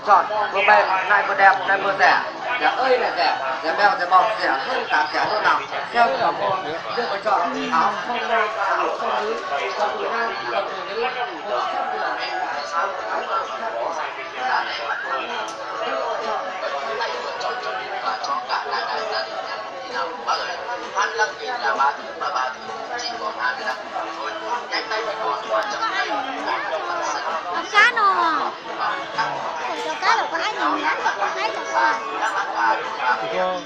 tròn vừa bền, này vừa đẹp, này vừa rẻ. Rẻ ơi là rẻ, rẻ bèo rẻ bọt, rẻ hơn cả rẻ đâu nào. Theo như là mua đưa vào chọn áo không nam, áo không nữ, quần đùi nam, quần đùi nữ, một trăm vừa cho cả đại đại gia đình thì nào bác ơi 25.000 là 3 thứ mà 3 thứ chỉ còn 25 thôi, nhanh tay thì còn mà chậm tay còn đâu là sẵn cá nò cho cá là có ai nhìn nhá ai chặt xa các bạn và nhanh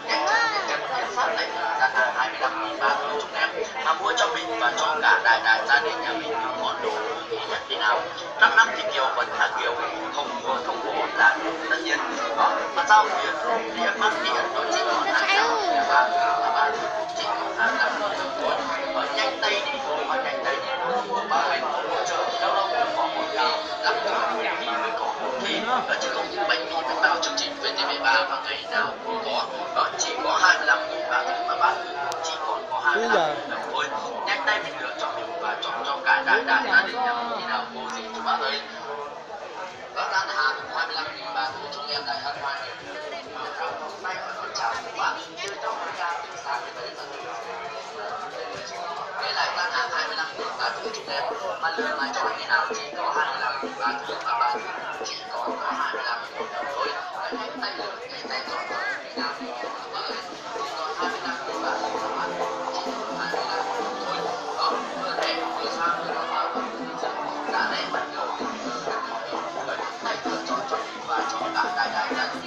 chân tiến sát này giá cả 25.000 3 thứ chúng em mà mua cho mình và cho cả đại đại gia đình nhà mình những món đồ ý nhất thế nào 5 năm thì Kiều vẫn là Kiều, không mua không có là tất nhiên đó mà sao tiền tiền mất tiền nó chỉ còn 25 và chỉ còn 25 thôi và nhanh tay đi mà nhanh tay đi mà anh hỗ trợ lâu lâu cũng có một cái lắp thì mới có thì chứ không những bệnh thì mình vào chương trình VTV3 mà ngày nào cũng có đó chỉ có 25.000 bạc mà bạc chỉ còn có 25.000 thôi nhanh tay mình lựa chọn và chọn cho cả đại đại gia đình nhà mình thì nào cô gì chú bác ơi đó là hàng 25.000 bạc chúng em đại hân hoan may và con chào các bạn như trong một ca từ sáng đến tới đây lại gian hàng 25.000 bạc chúng em mà lựa lại cho như nào chỉ có 25.000 bạc mà bạc chỉ còn có 25.000 thôi nhanh tay lựa nhanh tay chọn cho như nào và chỉ còn 25.000 bạc mà bạc chỉ còn 25.000 thôi đó vừa đẹp vừa sang vừa đảm bảo đã đấy bắt đầu tay lựa chọn cho mình và cho cả đại đại gia đình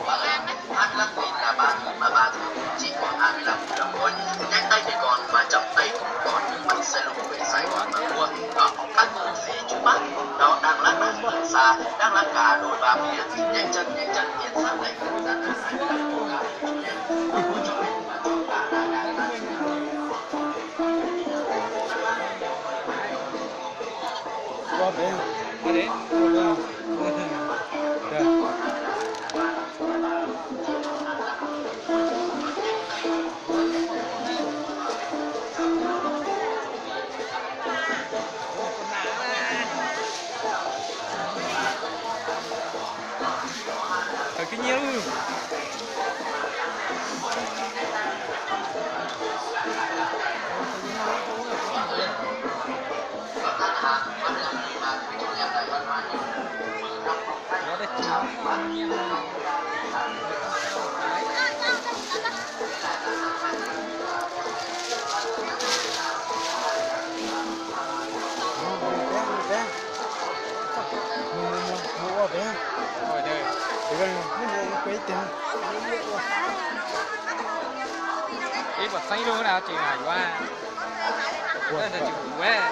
và ơi 25.000 là 3 thứ mà 3 thứ chỉ còn 25.000 đồng thôi nhanh tay thì còn mà chậm tay cũng còn những bạn xe lục về Sài Gòn mà mua đó các cụ gì chú bác đó đang lắc ở xa đang lắc cả đôi ba phía nhanh chân tiến sát này ra cả 25 cố gắng cho mình và cho cả đại đại gia đình qua bên qua đến cái nhiều ít bật xanh luôn nào chị này qua đây là chị quá